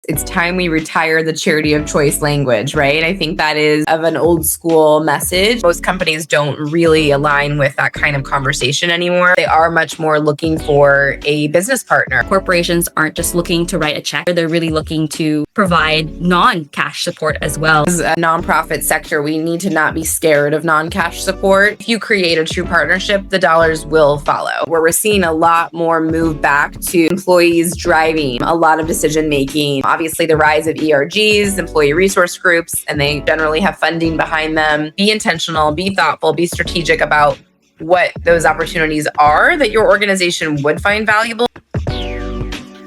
It's time we retire the charity of choice language, right? I think that is of an old school message. Most companies don't really align with that kind of conversation anymore. They are much more looking for a business partner. Corporations aren't just looking to write a check. They're really looking to provide non-cash support as well. As a nonprofit sector, we need to not be scared of non-cash support. If you create a true partnership, the dollars will follow. Where we're seeing a lot more move back to employees driving a lot of decision making. Obviously, the rise of ERGs, employee resource groups, and they generally have funding behind them. Be intentional, be thoughtful, be strategic about what those opportunities are that your organization would find valuable.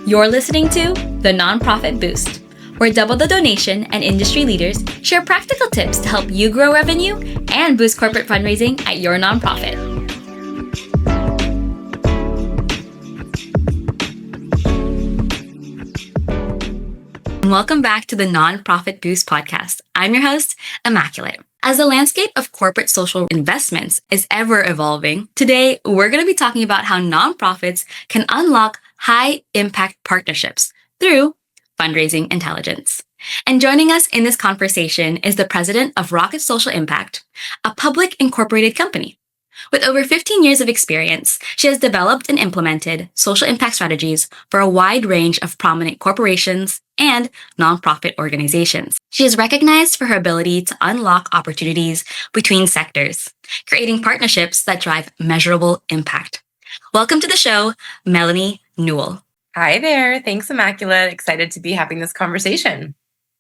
You're listening to The Nonprofit Boost, where Double the Donation and industry leaders share practical tips to help you grow revenue and boost corporate fundraising at your nonprofit. Welcome back to the Nonprofit Boost podcast. I'm your host, Immaculate. As the landscape of corporate social investments is ever evolving, today we're going to be talking about how nonprofits can unlock high-impact partnerships through fundraising intelligence. And joining us in this conversation is the president of Rocket Social Impact, a public incorporated company. With over 15 years of experience, she has developed and implemented social impact strategies for a wide range of prominent corporations and nonprofit organizations. She is recognized for her ability to unlock opportunities between sectors, creating partnerships that drive measurable impact. Welcome to the show, Melanie Newell. Hi there. Thanks, Immaculate. Excited to be having this conversation.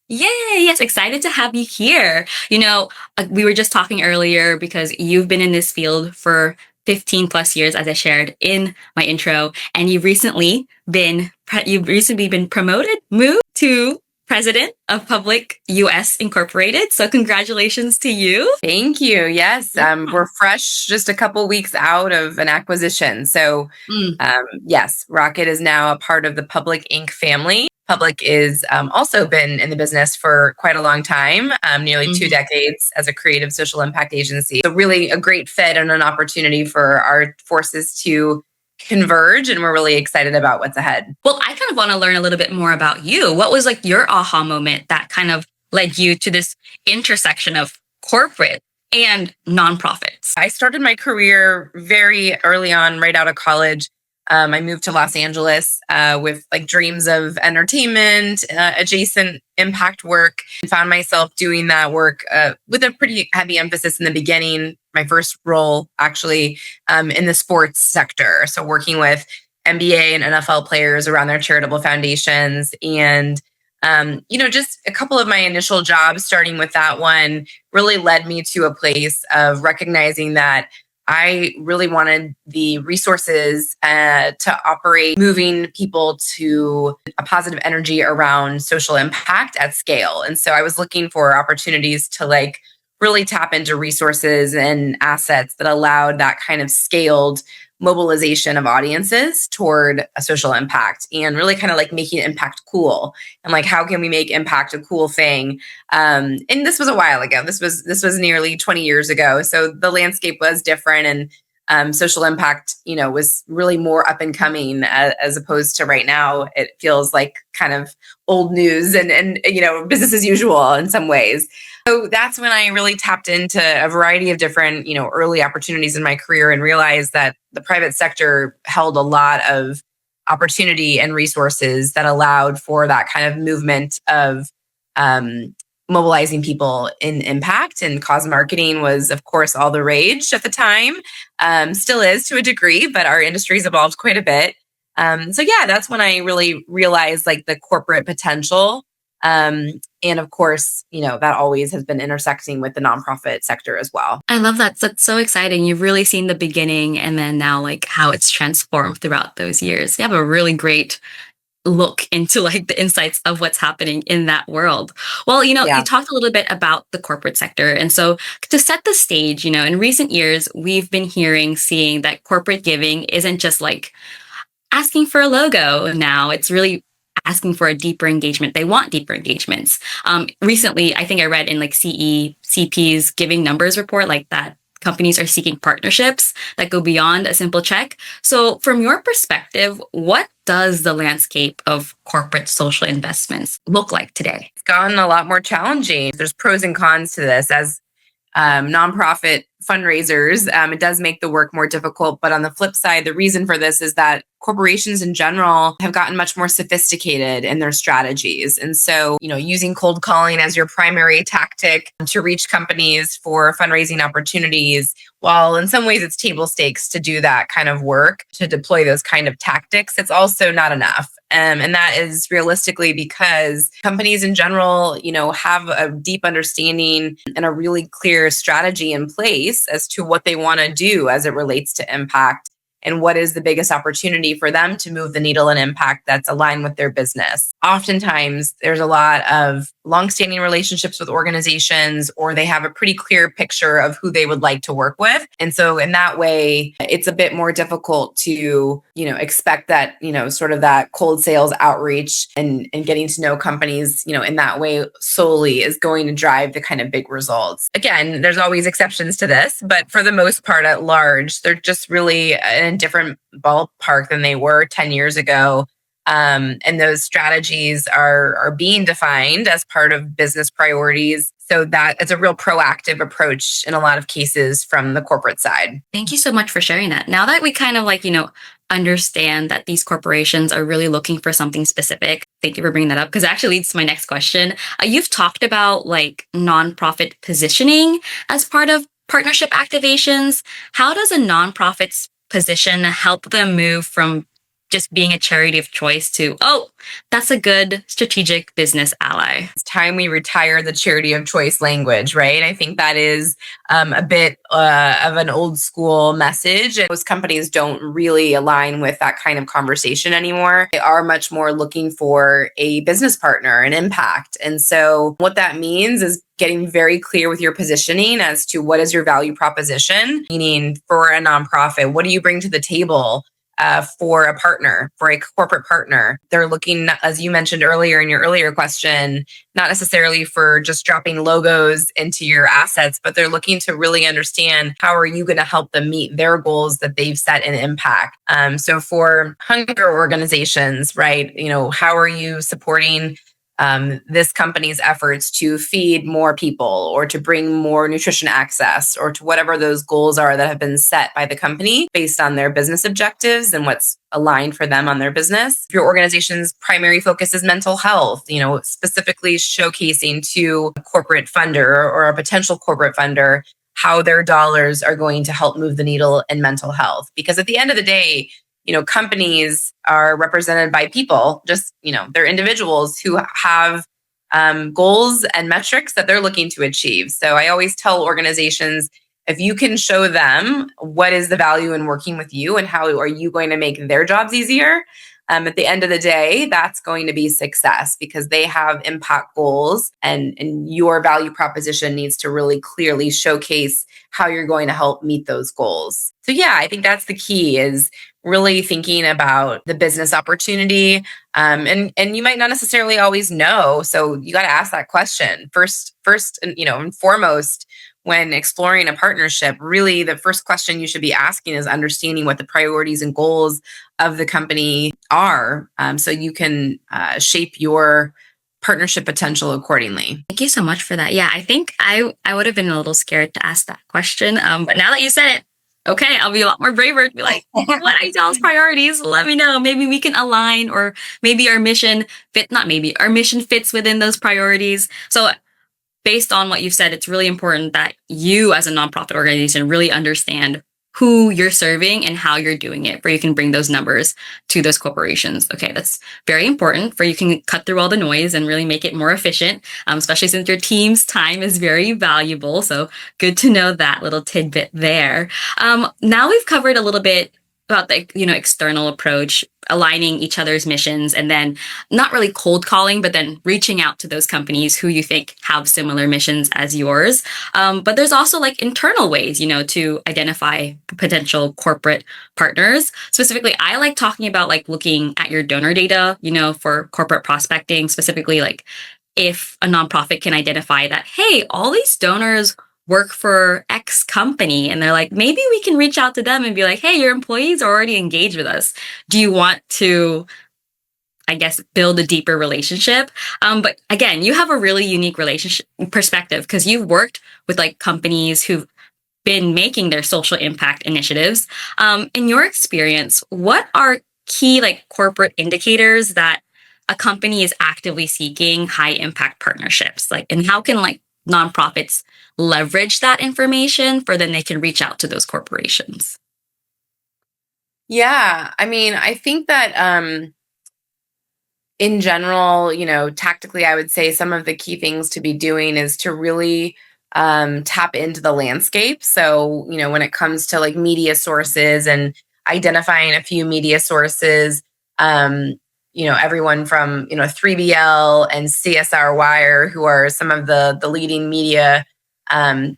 Yay! Yes, excited to have you here. We were just talking earlier because you've been in this field for 15 plus years, as I shared in my intro, and you've recently been promoted, moved to president of Public US Incorporated. So congratulations to you. Thank you. Yes, we're fresh, just a couple weeks out of an acquisition. So yes, Rocket is now a part of the Public Inc. family. Public is also been in the business for quite a long time, nearly 2 decades as a creative social impact agency. So really a great fit and an opportunity for our forces to converge, and we're really excited about what's ahead. Well, I kind of want to learn a little bit more about you. What was like your aha moment that kind of led you to this intersection of corporate and nonprofits? I started my career very early on, right out of college. I moved to Los Angeles with like dreams of entertainment, adjacent impact work, and found myself doing that work with a pretty heavy emphasis in the beginning. My first role actually in the sports sector. So working with NBA and NFL players around their charitable foundations. And, just a couple of my initial jobs, starting with that one, really led me to a place of recognizing that I really wanted the resources to operate, moving people to a positive energy around social impact at scale. And so I was looking for opportunities to really tap into resources and assets that allowed that kind of scaled mobilization of audiences toward a social impact, and really kind of making impact cool. And how can we make impact a cool thing? And this was a while ago. This was nearly 20 years ago. So the landscape was different, and social impact, was really more up and coming as opposed to right now. It feels like kind of old news and business as usual in some ways. So that's when I really tapped into a variety of different, early opportunities in my career, and realized that the private sector held a lot of opportunity and resources that allowed for that kind of movement of mobilizing people in impact. And cause marketing was, of course, all the rage at the time, still is to a degree, but our industry's evolved quite a bit. So yeah, that's when I really realized the corporate potential. And of course, that always has been intersecting with the nonprofit sector as well. I love that. That's so exciting. You've really seen the beginning and then now how it's transformed throughout those years. You have a really great look into the insights of what's happening in that world. Well, you talked a little bit about the corporate sector. And so to set the stage, in recent years, we've been seeing that corporate giving isn't just asking for a logo now. It's really asking for a deeper engagement. They want deeper engagements. Recently, I think I read in CECP's Giving Numbers report, that companies are seeking partnerships that go beyond a simple check. So from your perspective, what does the landscape of corporate social investments look like today? It's gotten a lot more challenging. There's pros and cons to this. As nonprofit fundraisers, it does make the work more difficult. But on the flip side, the reason for this is that corporations in general have gotten much more sophisticated in their strategies. And so, using cold calling as your primary tactic to reach companies for fundraising opportunities, while in some ways it's table stakes to do that kind of work, to deploy those kind of tactics, it's also not enough. And that is realistically because companies in general, have a deep understanding and a really clear strategy in place as to what they want to do as it relates to impact and what is the biggest opportunity for them to move the needle and impact that's aligned with their business. Oftentimes, there's a lot of longstanding relationships with organizations, or they have a pretty clear picture of who they would like to work with. And so in that way, it's a bit more difficult to, expect that, sort of that cold sales outreach and getting to know companies, in that way solely is going to drive the kind of big results. Again, there's always exceptions to this, but for the most part at large, they're just really in a different ballpark than they were 10 years ago. And those strategies are being defined as part of business priorities, so that it's a real proactive approach in a lot of cases from the corporate side. Thank you so much for sharing that. Now that we kind of understand that these corporations are really looking for something specific, thank you for bringing that up, because it actually leads to my next question. You've talked about nonprofit positioning as part of partnership activations. How does a nonprofit's position help them move from just being a charity of choice to, oh, that's a good strategic business ally? It's time we retire the charity of choice language, right? I think that is a bit of an old school message. And most companies don't really align with that kind of conversation anymore. They are much more looking for a business partner, an impact. And so what that means is getting very clear with your positioning as to what is your value proposition, meaning for a nonprofit, what do you bring to the table? For a partner, for a corporate partner. They're looking, as you mentioned earlier in your earlier question, not necessarily for just dropping logos into your assets, but they're looking to really understand how are you going to help them meet their goals that they've set in impact. So for hunger organizations, right, how are you supporting this company's efforts to feed more people or to bring more nutrition access or to whatever those goals are that have been set by the company based on their business objectives and what's aligned for them on their business. If your organization's primary focus is mental health, specifically showcasing to a corporate funder or a potential corporate funder how their dollars are going to help move the needle in mental health. Because at the end of the day, companies are represented by people, just, they're individuals who have goals and metrics that they're looking to achieve. So I always tell organizations, if you can show them what is the value in working with you and how are you going to make their jobs easier, at the end of the day, that's going to be success because they have impact goals and your value proposition needs to really clearly showcase how you're going to help meet those goals. So yeah, I think that's the key is really thinking about the business opportunity. And you might not necessarily always know. So you got to ask that question first, and foremost, when exploring a partnership, really the first question you should be asking is understanding what the priorities and goals of the company are, so you can shape your partnership potential accordingly. Thank you so much for that. Yeah, I think I would have been a little scared to ask that question. But now that you said it, okay, I'll be a lot more braver to be like, what are y'all's priorities? Let me know. Maybe we can align, or maybe our mission fits within those priorities. So based on what you've said, it's really important that you as a nonprofit organization really understand who you're serving and how you're doing it, where you can bring those numbers to those corporations. Okay, that's very important for you can cut through all the noise and really make it more efficient, especially since your team's time is very valuable. So good to know that little tidbit there. Now we've covered a little bit about the external approach, aligning each other's missions, and then not really cold calling, but then reaching out to those companies who you think have similar missions as yours. But there's also internal ways, to identify potential corporate partners. Specifically, I like talking about looking at your donor data, for corporate prospecting, specifically if a nonprofit can identify that, hey, all these donors work for X company, and they're like, maybe we can reach out to them and be like, hey, your employees are already engaged with us. Do you want to, I guess, build a deeper relationship? But again, you have a really unique relationship perspective because you've worked with like companies who've been making their social impact initiatives. In your experience, what are key like corporate indicators that a company is actively seeking high impact partnerships? Like, and how can like nonprofits leverage that information for then they can reach out to those corporations? Yeah, I mean, I think that in general, tactically, I would say some of the key things to be doing is to really tap into the landscape. So, when it comes to like media sources and identifying a few media sources, everyone from, 3BL and CSR Wire, who are some of the leading media um,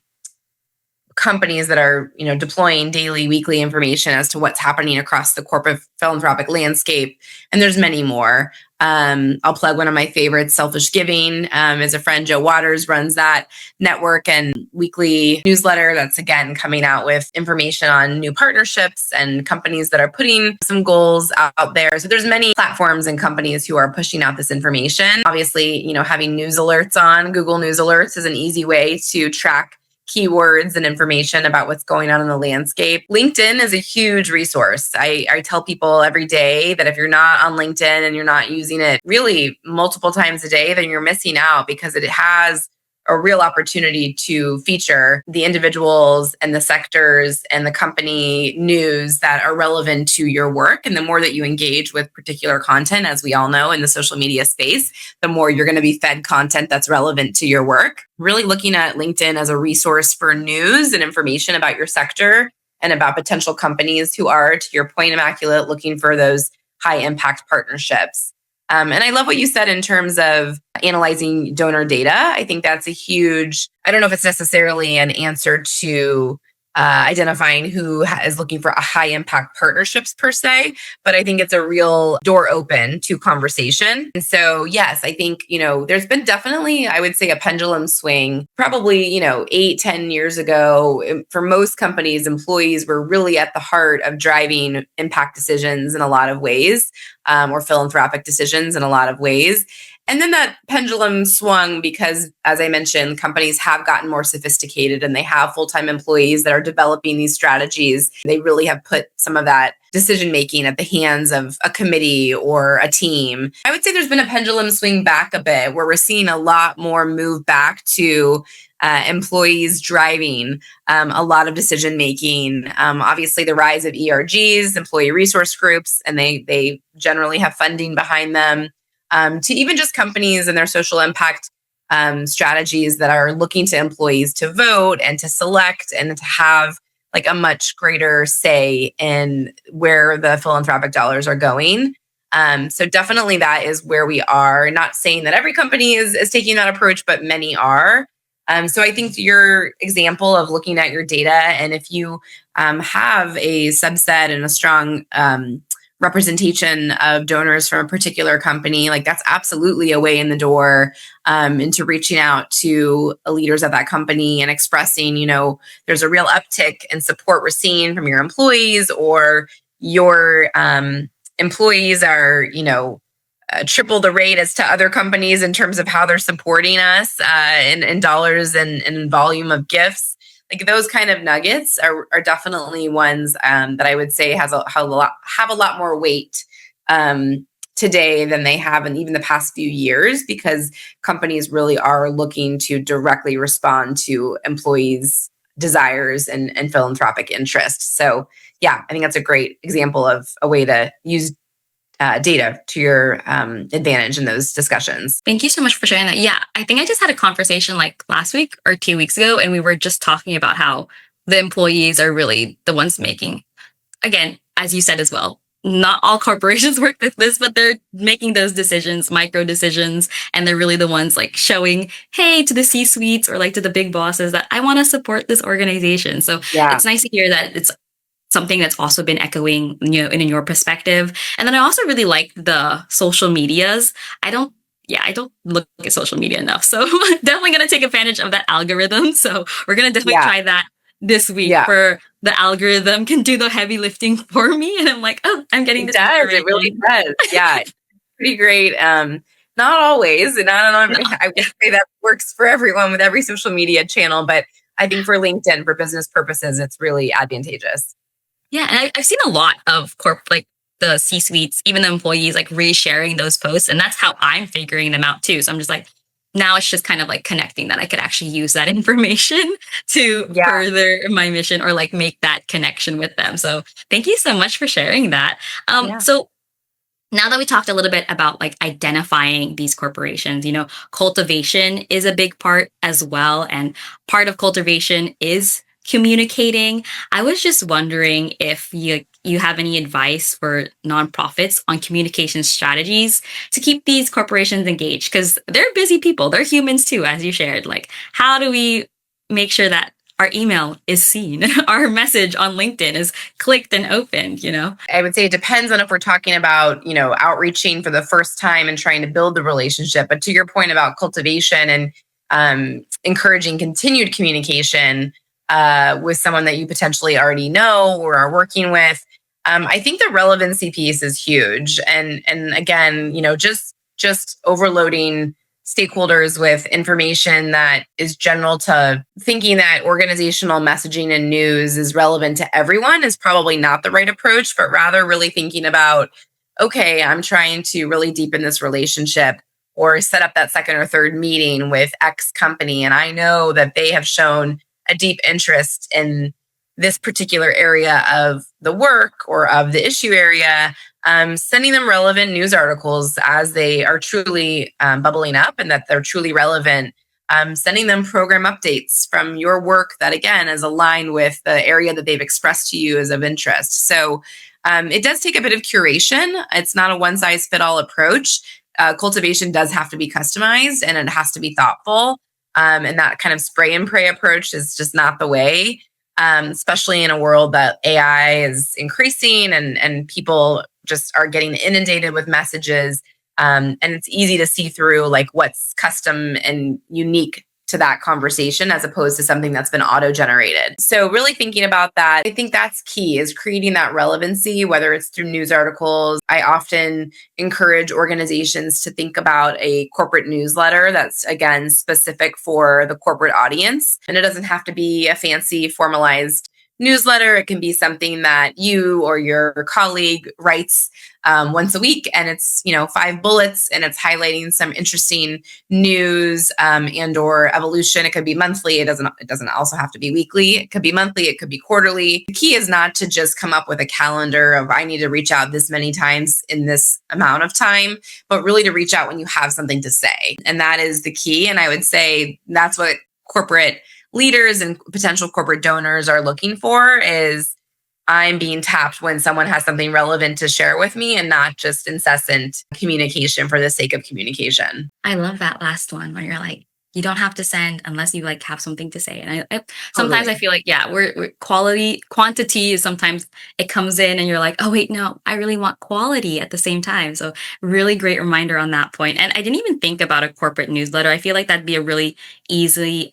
companies that are deploying daily weekly information as to what's happening across the corporate philanthropic landscape, and there's many more. I'll plug one of my favorites, Selfish Giving. As a friend, Joe Waters runs that network and weekly newsletter that's again coming out with information on new partnerships and companies that are putting some goals out there. So there's many platforms and companies who are pushing out this information. Obviously, having news alerts on Google News Alerts is an easy way to track keywords and information about what's going on in the landscape. LinkedIn is a huge resource. I tell people every day that if you're not on LinkedIn and you're not using it really multiple times a day, then you're missing out, because it has a real opportunity to feature the individuals and the sectors and the company news that are relevant to your work. And the more that you engage with particular content, as we all know in the social media space, the more you're going to be fed content that's relevant to your work. Really looking at LinkedIn as a resource for news and information about your sector and about potential companies who are, to your point, Immaculate, looking for those high impact partnerships. And I love what you said in terms of analyzing donor data. I think that's a huge, I don't know if it's necessarily an answer to identifying who is looking for a high impact partnerships per se, but I think it's a real door open to conversation. And so, yes, I think, there's been definitely, I would say, a pendulum swing probably, 8-10 years ago. For most companies, employees were really at the heart of driving impact decisions in a lot of ways, or philanthropic decisions in a lot of ways. And then that pendulum swung because, as I mentioned, companies have gotten more sophisticated and they have full-time employees that are developing these strategies. They really have put some of that decision-making at the hands of a committee or a team. I would say there's been a pendulum swing back a bit where we're seeing a lot more move back to employees driving a lot of decision-making. Obviously, the rise of ERGs, employee resource groups, and they generally have funding behind them. To even just companies and their social impact strategies that are looking to employees to vote and to select and to have like a much greater say in where the philanthropic dollars are going. So definitely that is where we are. Not saying that every company is taking that approach, but many are. So I think your example of looking at your data, and if you have a subset and a strong representation of donors from a particular company, like that's absolutely a way in the door into reaching out to leaders at that company and expressing, there's a real uptick in support we're seeing from your employees, or your employees are, triple the rate as to other companies in terms of how they're supporting us in dollars and in volume of gifts. Like those kind of nuggets are definitely ones that I would say have a lot more weight today than they have in even the past few years, because companies really are looking to directly respond to employees' desires and philanthropic interests. So yeah, I think that's a great example of a way to use data to your advantage in those discussions. Thank you so much for sharing that. Yeah, I think I just had a conversation like last week or 2 weeks ago, and we were just talking about how the employees are really the ones making, again, as you said as well, not all corporations work like this, but they're making those decisions, micro decisions, and they're really the ones like showing, hey, to the C-suites or like to the big bosses that I want to support this organization. So Yeah. it's nice to hear that it's something that's also been echoing, in your perspective. And then I also really like the social medias. I don't yeah, I don't look at social media enough. So definitely going to take advantage of that algorithm. So we're going to definitely Yeah. try that this week Yeah. for the algorithm can do the heavy lifting for me. And I'm like, oh, I'm getting It this does. It really information. does. Yeah. Pretty great. Not always, and I don't know. No, I yeah. would say that works for everyone with every social media channel, but I think for LinkedIn, for business purposes, it's really advantageous. Yeah. And I've seen a lot of like the C suites, even the employees like resharing those posts. And that's how I'm figuring them out too. So I'm just like, now it's just kind of like connecting that I could actually use that information to Yeah, further my mission or like make that connection with them. So thank you so much for sharing that. yeah, So now that we talked a little bit about like identifying these corporations, cultivation is a big part as well. And part of cultivation is communicating. I was just wondering if you have any advice for nonprofits on communication strategies to keep these corporations engaged because they're busy people. They're humans too, as you shared. Like, how do we make sure that our email is seen, our message on LinkedIn is clicked and opened? I would say it depends on if we're talking about, outreaching for the first time and trying to build the relationship. But to your point about cultivation and encouraging continued communication with someone that you potentially already know or are working with, I think the relevancy piece is huge. And again, just overloading stakeholders with information that is general to thinking that organizational messaging and news is relevant to everyone is probably not the right approach, but rather really thinking about, okay, I'm trying to really deepen this relationship or set up that second or third meeting with X company. And I know that they have shown a deep interest in this particular area of the work or of the issue area, sending them relevant news articles as they are truly bubbling up and that they're truly relevant, sending them program updates from your work that, again, is aligned with the area that they've expressed to you as of interest. So it does take a bit of curation. It's not a one size fit all approach. Cultivation does have to be customized and it has to be thoughtful. And that kind of spray and pray approach is just not the way. Especially in a world that AI is increasing and people just are getting inundated with messages. And it's easy to see through like what's custom and unique to that conversation as opposed to something that's been auto-generated. So really thinking about that, I think that's key is creating that relevancy, whether it's through news articles. I often encourage organizations to think about a corporate newsletter that's, again, specific for the corporate audience. And it doesn't have to be a fancy formalized newsletter. It can be something that you or your colleague writes once a week, and it's 5 bullets, and it's highlighting some interesting news and or evolution. It could be monthly. It doesn't also have to be weekly. It could be monthly. It could be quarterly. The key is not to just come up with a calendar of I need to reach out this many times in this amount of time, but really to reach out when you have something to say, and that is the key. And I would say that's what corporate leaders and potential corporate donors are looking for is I'm being tapped when someone has something relevant to share with me and not just incessant communication for the sake of communication. I love that last one where you're like, you don't have to send unless you like have something to say. And I sometimes I Totally. feel like, yeah, we're quantity is sometimes it comes in and you're like, oh wait, no, I really want quality at the same time. So really great reminder on that point. And I didn't even think about a corporate newsletter. I feel like that'd be a really easily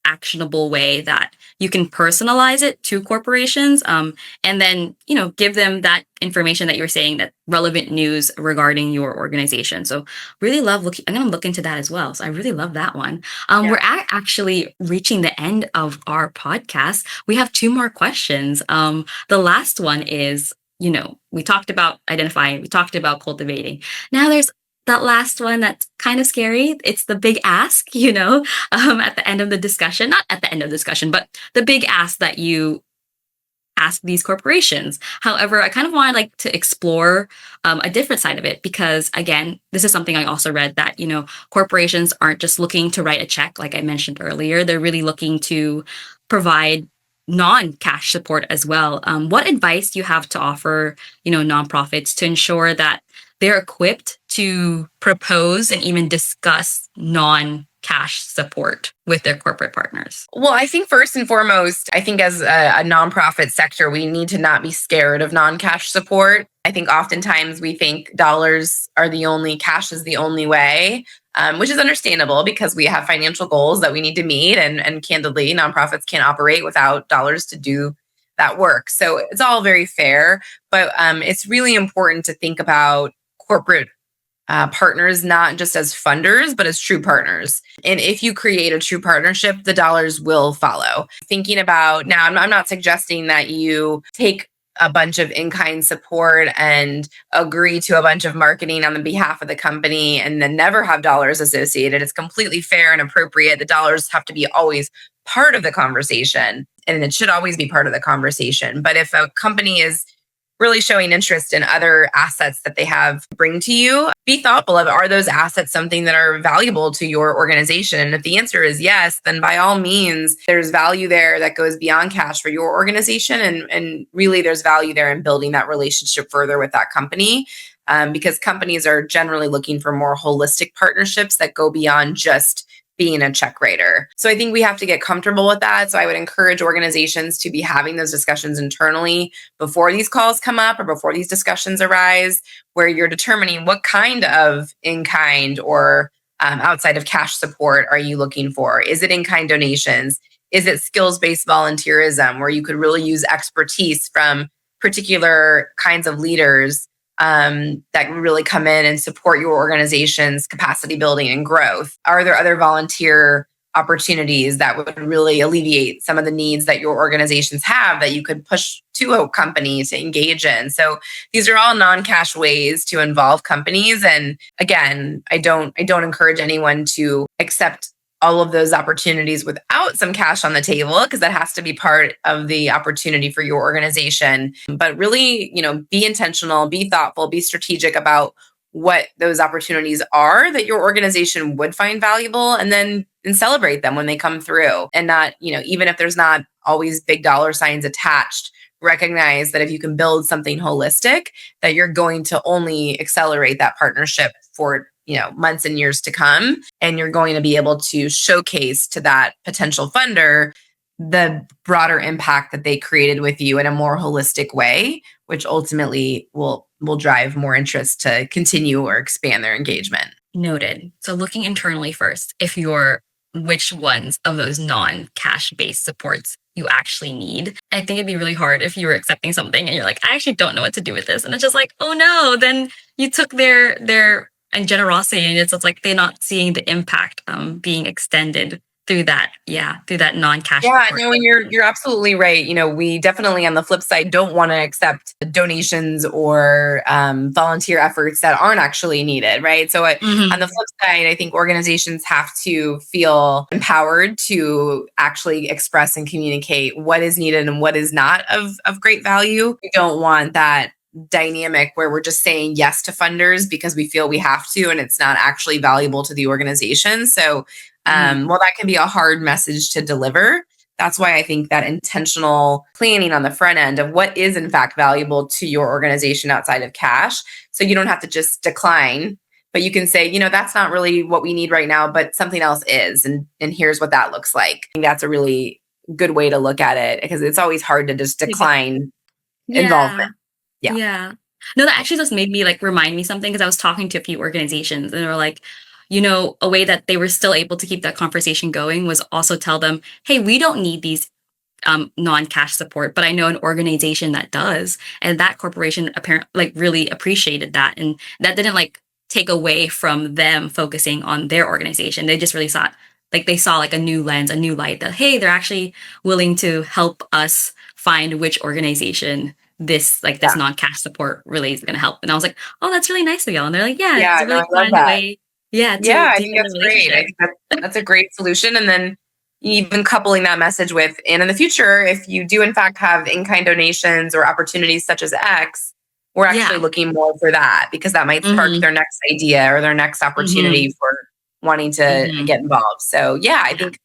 actionable way that you can personalize it to corporations, and then give them that information that you're saying, that relevant news regarding your organization. So really love looking. I'm going to look into that as well. So I really love that one. We're Yeah. actually reaching the end of our podcast. We have 2 more questions. The last one is, we talked about identifying, we talked about cultivating. Now there's that last one that's kind of scary. It's the big ask, at the end of the discussion, not at the end of the discussion, but the big ask that you ask these corporations. However, I kind of wanted like to explore a different side of it because, again, this is something I also read that corporations aren't just looking to write a check, like I mentioned earlier. They're really looking to provide non-cash support as well. What advice do you have to offer, nonprofits to ensure that they're equipped to propose and even discuss non cash support with their corporate partners? Well, I think first and foremost, I think as a nonprofit sector, we need to not be scared of non-cash support. I think oftentimes we think dollars are the only, cash is the only way, which is understandable because we have financial goals that we need to meet. And candidly, nonprofits can't operate without dollars to do that work. So it's all very fair, but it's really important to think about corporate partners, not just as funders, but as true partners. And if you create a true partnership, the dollars will follow. Thinking about now, I'm not suggesting that you take a bunch of in-kind support and agree to a bunch of marketing on the behalf of the company and then never have dollars associated. It's completely fair and appropriate. The dollars have to be always part of the conversation, and it should always be part of the conversation. But if a company is really showing interest in other assets that they have bring to you, be thoughtful of, are those assets something that are valuable to your organization? And if the answer is yes, then by all means, there's value there that goes beyond cash for your organization. And really there's value there in building that relationship further with that company. Because companies are generally looking for more holistic partnerships that go beyond just being a check writer. So I think we have to get comfortable with that. So I would encourage organizations to be having those discussions internally before these calls come up or before these discussions arise, where you're determining what kind of in-kind or outside of cash support are you looking for? Is it in-kind donations? Is it skills-based volunteerism, where you could really use expertise from particular kinds of leaders that really come in and support your organization's capacity building and growth? Are there other volunteer opportunities that would really alleviate some of the needs that your organizations have that you could push to a company to engage in? So these are all non-cash ways to involve companies. And again, I don't encourage anyone to accept all of those opportunities without some cash on the table, because that has to be part of the opportunity for your organization. But really, be intentional, be thoughtful, be strategic about what those opportunities are that your organization would find valuable, and celebrate them when they come through. And not, even if there's not always big dollar signs attached, recognize that if you can build something holistic, that you're going to only accelerate that partnership for months and years to come. And you're going to be able to showcase to that potential funder the broader impact that they created with you in a more holistic way, which ultimately will drive more interest to continue or expand their engagement. Noted. So looking internally first, which ones of those non-cash based supports you actually need. I think it'd be really hard if you were accepting something and you're like, I actually don't know what to do with this. And it's just like, oh no, then you took their and generosity, and it's like they're not seeing the impact being extended through that non-cash. Yeah, no, and you're absolutely right. We definitely, on the flip side, don't want to accept donations or volunteer efforts that aren't actually needed, right? So on the flip side, I think organizations have to feel empowered to actually express and communicate what is needed and what is not of great value. We don't want that dynamic where we're just saying yes to funders because we feel we have to, and it's not actually valuable to the organization. So while that can be a hard message to deliver, that's why I think that intentional planning on the front end of what is in fact valuable to your organization outside of cash. So you don't have to just decline, but you can say, that's not really what we need right now, but something else is. And here's what that looks like. I think that's a really good way to look at it, because it's always hard to just decline involvement. Yeah. No, that actually just made me remind me something, because I was talking to a few organizations and they were like, a way that they were still able to keep that conversation going was also tell them, hey, we don't need these non-cash support, but I know an organization that does. And that corporation apparently really appreciated that. And that didn't take away from them focusing on their organization. They just really saw a new lens, a new light that, hey, they're actually willing to help us find which organization this non-cash support really is going to help. And I was like, oh, that's really nice of y'all. And they're like, it's a really fun way. I think that's great. I think that's a great solution. And then even coupling that message with, and in the future, if you do in fact have in-kind donations or opportunities such as X, we're actually looking more for that, because that might spark their next idea or their next opportunity for wanting to get involved. So I think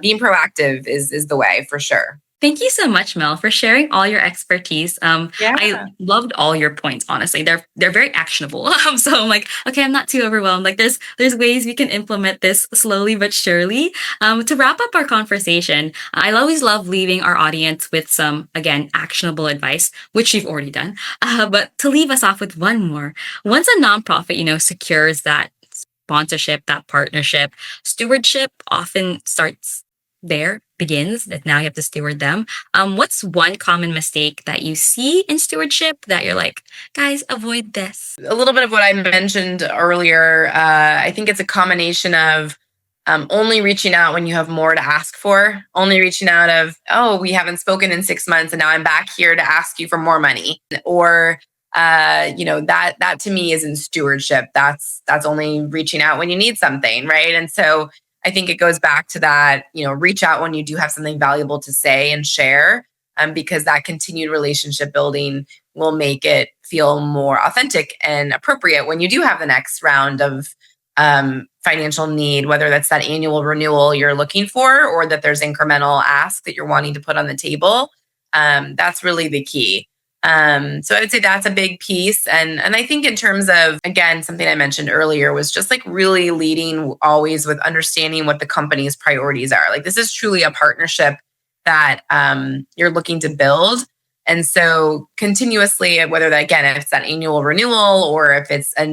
being proactive is the way, for sure. Thank you so much, Mel, for sharing all your expertise. I Yeah. loved all your points. Honestly, they're very actionable. So I'm like, okay, I'm not too overwhelmed. Like, there's ways we can implement this slowly but surely. To wrap up our conversation, I always love leaving our audience with some, again, actionable advice, which you've already done. But to leave us off with one more, once a nonprofit, secures that sponsorship, that partnership, stewardship often starts there, begins, that now you have to steward them. What's one common mistake that you see in stewardship that you're like, guys, avoid this? A little bit of what I mentioned earlier. I think it's a combination of only reaching out when you have more to ask for, only reaching out of, oh, we haven't spoken in 6 months and now I'm back here to ask you for more money. Or that to me isn't stewardship. That's only reaching out when you need something, right? And so I think it goes back to that, reach out when you do have something valuable to say and share, because that continued relationship building will make it feel more authentic and appropriate when you do have the next round of financial need, whether that's that annual renewal you're looking for or that there's incremental ask that you're wanting to put on the table. That's really the key. So I would say that's a big piece. And I think in terms of, again, something I mentioned earlier was just like really leading always with understanding what the company's priorities are. Like, this is truly a partnership that you're looking to build. And so continuously, whether that, again, if it's that annual renewal or if it's a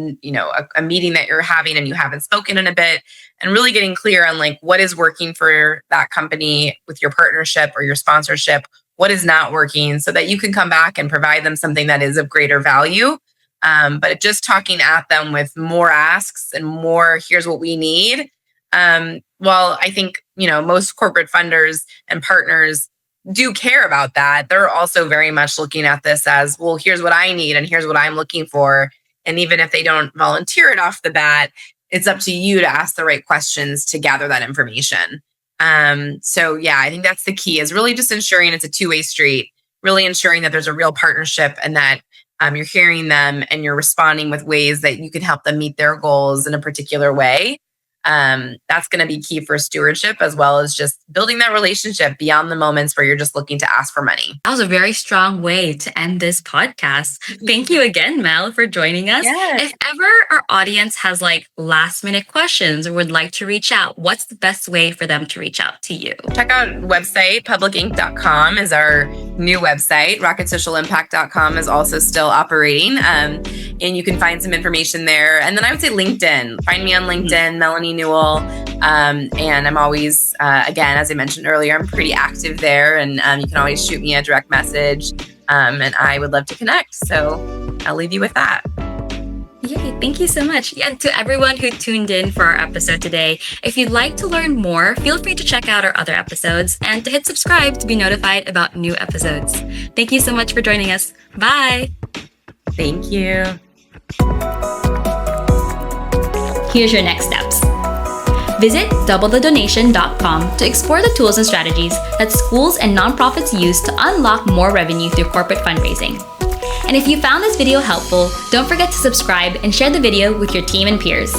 meeting that you're having and you haven't spoken in a bit, and really getting clear on like what is working for that company with your partnership or your sponsorship, what is not working, so that you can come back and provide them something that is of greater value. But just talking at them with more asks and more, here's what we need. Well, I think, most corporate funders and partners do care about that. They're also very much looking at this as, well, here's what I need and here's what I'm looking for. And even if they don't volunteer it off the bat, it's up to you to ask the right questions to gather that information. So yeah, I think that's the key, is really just ensuring it's a two-way street, really ensuring that there's a real partnership and that you're hearing them and you're responding with ways that you can help them meet their goals in a particular way. That's going to be key for stewardship, as well as just building that relationship beyond the moments where you're just looking to ask for money. That was a very strong way to end this podcast. Thank you again, Mel, for joining us. Yes. If ever our audience has like last minute questions or would like to reach out, what's the best way for them to reach out to you? Check out website, publicinc.com is our new website. rocketsocialimpact.com is also still operating. And you can find some information there. And then I would say LinkedIn. Find me on LinkedIn, Melanie Newell. And I'm always, again, as I mentioned earlier, I'm pretty active there. And you can always shoot me a direct message. And I would love to connect. So I'll leave you with that. Yay, thank you so much. And to everyone who tuned in for our episode today, if you'd like to learn more, feel free to check out our other episodes and to hit subscribe to be notified about new episodes. Thank you so much for joining us. Bye. Thank you. Here's your next steps. Visit doublethedonation.com to explore the tools and strategies that schools and nonprofits use to unlock more revenue through corporate fundraising. And if you found this video helpful, don't forget to subscribe and share the video with your team and peers.